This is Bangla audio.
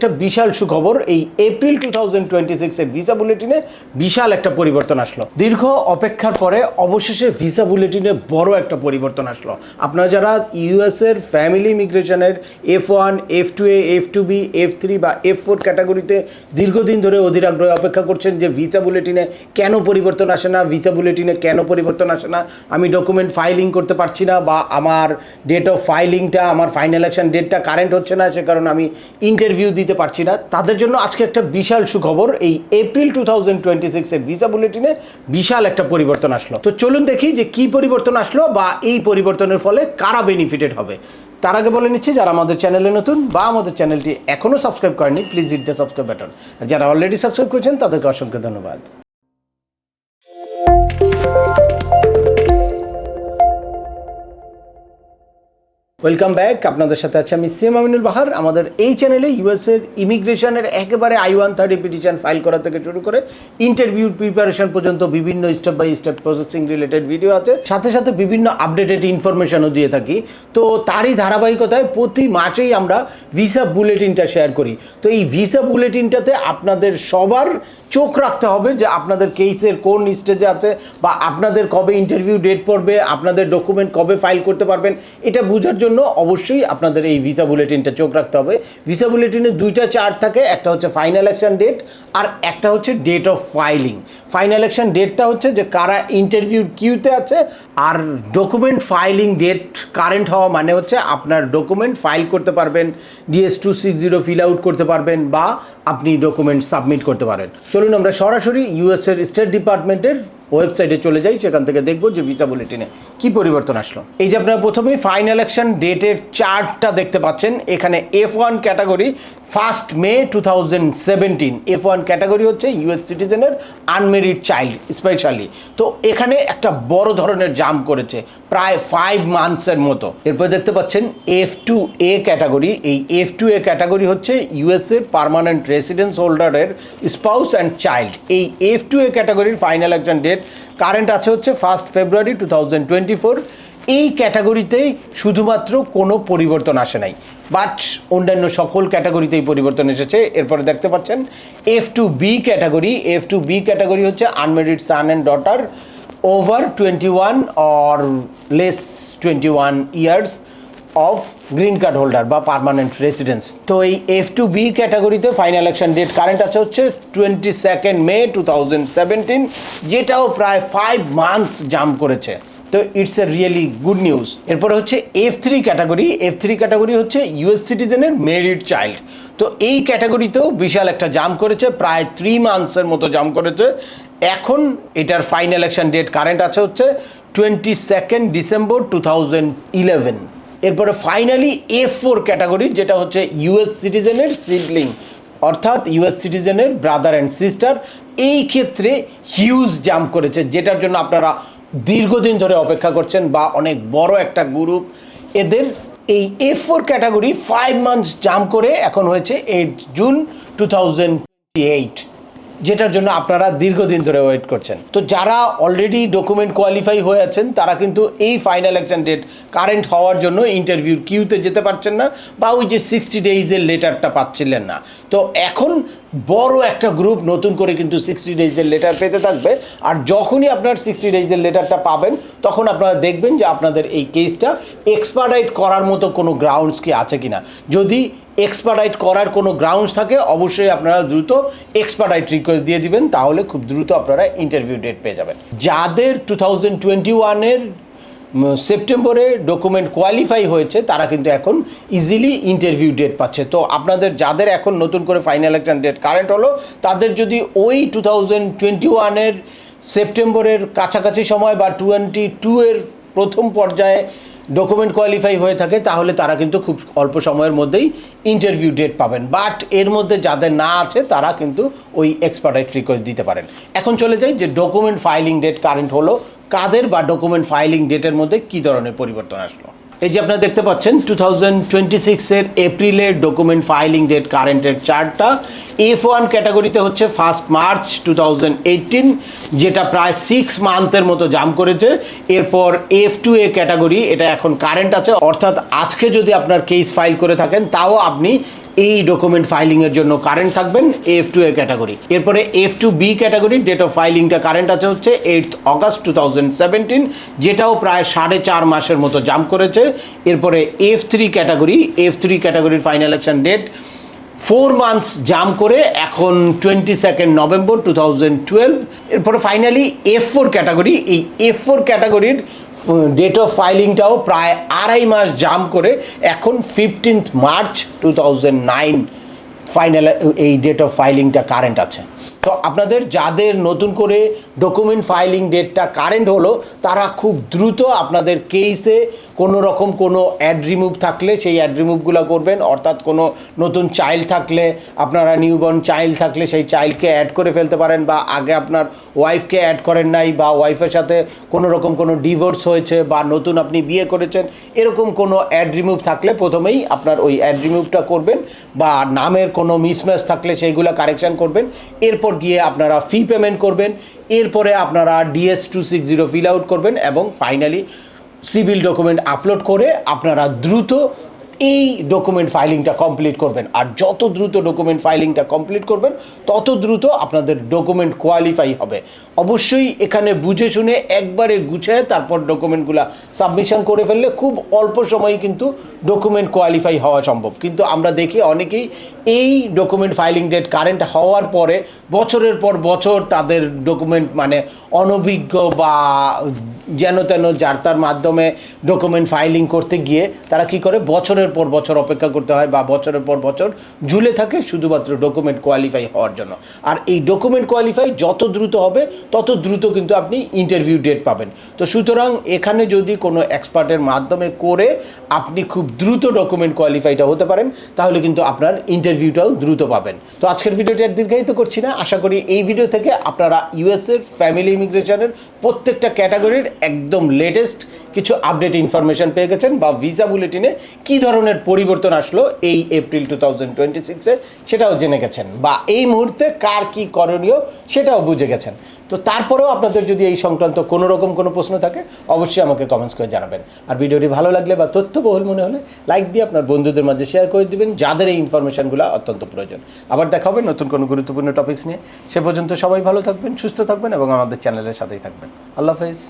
একটা বিশাল সুখবর, এই এপ্রিল 2026 এর ভিসা বুলেটিনে বিশাল একটা পরিবর্তন আসলো। দীর্ঘ অপেক্ষার পরে অবশেষে ভিসা বুলেটিনে বড় একটা পরিবর্তন আসলো। আপনারা যারা ইউএস এর ফ্যামিলি ইমিগ্রেশনের F1, F2A, F2B, F3 বা F4 ক্যাটাগরিতে দীর্ঘদিন ধরে অধীর আগ্রহে অপেক্ষা করছেন যে ভিসা বুলেটিনে কেন পরিবর্তন আসে না, ভিসা বুলেটিনে কেন পরিবর্তন আসে না, আমি ডকুমেন্ট ফাইলিং করতে পারছি না, বা আমার ডেট অফ ফাইলিংটা, আমার ফাইনাল অ্যাকশন ডেটটা কারেন্ট হচ্ছে না, সে কারণে আমি ইন্টারভিউ দিতে পারছি না। তাদের জন্য আজকে একটা বিশাল সুখবর, এই এপ্রিল 2026 এর ভিসা বুলেটিনে বিশাল একটা পরিবর্তন আসলো। তো চলুন দেখি যে কি পরিবর্তন আসলো বা এই পরিবর্তনের ফলে কারা বেনিফিটেড হবে। তার আগে বলে নিচ্ছি, যারা আমাদের চ্যানেলে নতুন বা আমাদের চ্যানেলটি এখনও সাবস্ক্রাইব করেনি, please hit the subscribe button. আর যারা অলরেডি সাবস্ক্রাইব করেছেন তাদেরকে অসংখ্য ধন্যবাদ। ওয়েলকাম ব্যাক, আপনাদের সাথে আছে আমি সিএম আমিনুল বাহার। আমাদের এই চ্যানেলে ইউএসের ইমিগ্রেশনের একেবারে I-130 পিটিশন ফাইল করা থেকে শুরু করে ইন্টারভিউ প্রিপারেশন পর্যন্ত বিভিন্ন step by step processing related video আছে, সাথে সাথে বিভিন্ন আপডেটেড ইনফরমেশনও দিয়ে থাকি। তো তারই ধারাবাহিকতায় প্রতি মাসেই আমরা ভিসা বুলেটিনটা শেয়ার করি। তো এই ভিসা বুলেটিনটাতে আপনাদের সবার চোখ রাখতে হবে যে আপনাদের কেসের কোন স্টেজে আছে, বা আপনাদের কবে ইন্টারভিউ ডেট পড়বে, আপনাদের ডকুমেন্ট কবে ফাইল করতে পারবেন, এটা বোঝার জন্য অবশ্যই আপনাদের এই ভিসা বুলেটিনটা চোখ রাখতে হবে। ভিসা বুলেটিনে দুইটা চার্ট থাকে, একটা হচ্ছে ফাইনাল অ্যাকশন ডেট আর একটা হচ্ছে date of filing. Final action ডেটটা হচ্ছে যে কারা ইন্টারভিউর কিউতে আছে, আর ডকুমেন্ট ফাইলিং ডেট কারেন্ট হওয়া মানে হচ্ছে আপনার ডকুমেন্ট ফাইল করতে পারবেন, DS-260 ফিল আউট করতে পারবেন, বা আপনি ডকুমেন্ট সাবমিট করতে পারেন। চলুন আমরা সরাসরি ইউএসের স্টেট ডিপার্টমেন্টের ওয়েবসাইটে চলে যাই, সেখান থেকে দেখবো যে ভিসা বুলেটিনে কি পরিবর্তন আসলো। এই যে আপনারা প্রথমেই ফাইনাল অ্যাকশন ডেটের চার্টটা দেখতে পাচ্ছেন, এখানে F1 ক্যাটাগরি 1 মে 2017। F1 ক্যাটাগরি হচ্ছে ইউএস সিটিজেনের আনমেরিড চাইল্ড স্পেশালি। তো এখানে একটা বড় ধরনের জাম্প করেছে, প্রায় 5 মান্থসের মতো। এরপর দেখতে পাচ্ছেন F2A ক্যাটাগরি। এই F2A ক্যাটাগরি হচ্ছে ইউএসএ পার্মানেন্ট রেসিডেন্স হোল্ডারের স্পাউস অ্যান্ড চাইল্ড। এই F2A ক্যাটাগরির ফাইনাল অ্যাকশন ডেট কারেন্ট আছে হচ্ছে 1 ফেব্রুয়ারি 2024। এই ক্যাটাগরিতেই শুধুমাত্র কোনো পরিবর্তন আসে নাই, বাট অন্যান্য সকল ক্যাটাগরিতেই পরিবর্তন এসেছে। এরপরে দেখতে পাচ্ছেন F2B ক্যাটাগরি। F2B ক্যাটাগরি হচ্ছে unmarried son and daughter over 21 or less 21 years of green card holder বা পার্মানেন্ট রেসিডেন্স। তো এই F2B ক্যাটাগরিতে ফাইনাল অ্যাকশন ডেট কারেন্ট আছে হচ্ছে 22 মে 2017, যেটাও প্রায় 5 মান্থস জাম্প করেছে। তো it's a really good news. এরপরে হচ্ছে F3 ক্যাটাগরি। F3 ক্যাটাগরি হচ্ছে ইউএস সিটিজেনের মেরিড চাইল্ড। তো এই ক্যাটাগরিতেও বিশাল একটা জাম্প করেছে, প্রায় 3 মান্থসের মতো জাম্প করেছে। এখন এটার ফাইনাল অ্যাকশন ডেট কারেন্ট আছে হচ্ছে 22 ডিসেম্বর 2011। এরপরে ফাইনালি F4 ক্যাটাগরি, যেটা হচ্ছে ইউএস সিটিজেনের সিবলিং, অর্থাৎ ইউএস সিটিজেনের ব্রাদার অ্যান্ড সিস্টার। এই ক্ষেত্রে হিউজ জাম্প করেছে, যেটার জন্য আপনারা দীর্ঘদিন ধরে অপেক্ষা করছেন, বা অনেক বড় একটা গ্রুপ। এদের এই F4 ক্যাটাগরি 5 মান্থস জাম্প করে এখন হয়েছে 8 জুন 2028, যেটার জন্য আপনারা দীর্ঘদিন ধরে ওয়েট করছেন। তো যারা অলরেডি ডকুমেন্ট কোয়ালিফাই হয়ে আছেন, তারা কিন্তু এই ফাইনাল অ্যাকশন ডেট কারেন্ট হওয়ার জন্য ইন্টারভিউ কিউতে যেতে পারছেন না, বা ওই যে 60 ডেইজের লেটারটা পাচ্ছিলেন না। তো এখন বড় একটা গ্রুপ নতুন করে কিন্তু 60 ডেইজের লেটার পেতে থাকবে। আর যখনই আপনার 60 ডেইজের লেটারটা পাবেন, তখন আপনারা দেখবেন যে আপনাদের এই কেসটা এক্সপার্টাইট করার মতো কোনো গ্রাউন্ডস কি আছে কিনা। যদি এক্সপার্টাইট করার কোনো গ্রাউন্ডস থাকে, অবশ্যই আপনারা দ্রুত এক্সপার্টাইট রিকোয়েস্ট দিয়ে দিবেন, তাহলে খুব দ্রুত আপনারা ইন্টারভিউ ডেট পেয়ে যাবেন। যাদের 2021-এর সেপ্টেম্বরে ডকুমেন্ট কোয়ালিফাই হয়েছে, তারা কিন্তু এখন ইজিলি ইন্টারভিউ ডেট পাচ্ছে। তো আপনাদের যাদের এখন নতুন করে ফাইনাল অ্যাকশন ডেট কারেন্ট হলো, তাদের যদি ওই 2021-এর সেপ্টেম্বরের কাছাকাছি সময় বা 22-এর প্রথম পর্যায়ে ডকুমেন্ট কোয়ালিফাই হয়ে থাকে, তাহলে তারা কিন্তু খুব অল্প সময়ের মধ্যেই ইন্টারভিউ ডেট পাবেন। বাট এর মধ্যে যাদের না আছে, তারা কিন্তু ওই এক্সপার্টাইট রিকোয়েস্ট দিতে পারেন। এখন চলে যাই যে ডকুমেন্ট ফাইলিং ডেট কারেন্ট হলো কাদের, বা ডকুমেন্ট ফাইলিং ডেটের মধ্যে কী ধরনের পরিবর্তন আসলো। এই যে আপনারা দেখতে পাচ্ছেন 2026-এর এপ্রিলের ডকুমেন্ট ফাইলিং ডেট কারেন্টের চার্টটা। F1 ক্যাটাগরিতে হচ্ছে 1 মার্চ 2018, যেটা প্রায় 6 মান্থের মতো জাম্প করেছে। এরপর F2A ক্যাটাগরি, এটা এখন কারেন্ট আছে, অর্থাৎ আজকে যদি আপনার কেস ফাইল করে থাকেন, তাও আপনি এই ডকুমেন্ট ফাইলিংয়ের জন্য কারেন্ট থাকবেন F2A ক্যাটাগরি। এরপরে F2B ক্যাটাগরি ডেট অফ ফাইলিংটা কারেন্ট আছে হচ্ছে 8 অগাস্ট 2017, যেটাও প্রায় 4.5 মাসের মতো জাম্প করেছে। এরপরে F3 ক্যাটাগরির final action date 4 months jump করে এখন 22 নভেম্বর 2012। এরপরে ফাইনালি F4 ক্যাটাগরি, এই F4 ক্যাটাগরির ডেট অফ ফাইলিংটাও প্রায় 2.5 মাস জাম্প করে এখন 15 মার্চ 2009 ফাইনাল এই ডেট অফ ফাইলিংটা কারেন্ট আছে। তো আপনাদের যাদের নতুন করে ডকুমেন্ট ফাইলিং ডেটটা কারেন্ট হলো তারা খুব দ্রুত আপনাদের কেসে কোনো রকম কোনো অ্যাড রিমুভ থাকলে সেই অ্যাড রিমুভগুলো করবেন। অর্থাৎ কোনো নতুন চাইল্ড থাকলে, আপনারা নিউবর্ন চাইল্ড থাকলে সেই চাইল্ডকে অ্যাড করে ফেলতে পারেন, বা আগে আপনার ওয়াইফকে অ্যাড করেন নাই, বা ওয়াইফের সাথে কোনো রকম কোনো ডিভোর্স হয়েছে, বা নতুন আপনি বিয়ে করেছেন, এরকম কোনো অ্যাড রিমুভ থাকলে প্রথমেই আপনার ওই অ্যাড রিমুভটা করবেন, বা নামের কোনো মিসম্যাচ থাকলে সেইগুলো কারেকশান করবেন। এরপর গিয়ে আপনারা ফি পেমেন্ট করবেন, এরপরে আপনারা DS-260 ফিল আউট করবেন এবং ফাইনালি সিভিল ডকুমেন্ট আপলোড করে আপনারা দ্রুত এই ডকুমেন্ট ফাইলিংটা কমপ্লিট করবেন। আর যত দ্রুত ডকুমেন্ট ফাইলিংটা কমপ্লিট করবেন তত দ্রুত আপনাদের ডকুমেন্ট কোয়ালিফাই হবে। অবশ্যই এখানে বুঝে শুনে একবারে গুছিয়ে তারপর ডকুমেন্টগুলো সাবমিশন করে ফেললে খুব অল্প সময়ে কিন্তু ডকুমেন্ট কোয়ালিফাই হওয়া সম্ভব। কিন্তু আমরা দেখি অনেকেই এই ডকুমেন্ট ফাইলিং ডেট কারেন্ট হওয়ার পরে বছরের পর বছর তাদের ডকুমেন্ট মানে অনভিজ্ঞ বা যেন তেন যার তার মাধ্যমে ডকুমেন্ট ফাইলিং করতে গিয়ে তারা কি করে বছরের পর বছর অপেক্ষা করতে হয়, বা বছরের পর বছর ঝুলে থাকে শুধুমাত্র ডকুমেন্ট কোয়ালিফাই হওয়ার জন্য। আর এই ডকুমেন্ট কোয়ালিফাই যত দ্রুত হবে তত দ্রুত কিন্তু আপনি ইন্টারভিউ ডেট পাবেন। তো সুতরাং এখানে যদি কোনো এক্সপার্টের মাধ্যমে করে আপনি খুব দ্রুত ডকুমেন্ট কোয়ালিফাইটা হতে পারেন তাহলে কিন্তু আপনার ইন্টারভিউটাও দ্রুত পাবেন। তো আজকের ভিডিওটি আর দীর্ঘায়িত করছি না, আশা করি এই ভিডিও থেকে আপনারা ইউএসের ফ্যামিলি ইমিগ্রেশনের প্রত্যেকটা ক্যাটাগরির একদম লেটেস্ট কিছু আপডেট ইনফরমেশন পেয়ে গেছেন, বা ভিসা বুলেটিনে কী ধরনের পরিবর্তন আসলো এই এপ্রিল 2026-এ সেটাও জেনে গেছেন, বা এই মুহূর্তে কার কী করণীয় সেটাও বুঝে গেছেন। তো তারপরেও আপনাদের যদি এই সংক্রান্ত কোনো রকম কোনো প্রশ্ন থাকে অবশ্যই আমাকে কমেন্টস করে জানাবেন। আর ভিডিওটি ভালো লাগলে বা তথ্যবহুল মনে হলে লাইক দিয়ে আপনার বন্ধুদের মাঝে শেয়ার করে দিবেন যাদের এই ইনফরমেশনগুলো অত্যন্ত প্রয়োজন। আবার দেখা হবে নতুন কোনো গুরুত্বপূর্ণ টপিকস নিয়ে। সে পর্যন্ত সবাই ভালো থাকবেন, সুস্থ থাকবেন এবং আমাদের চ্যানেলের সাথেই থাকবেন। আল্লাহ হাফেজ।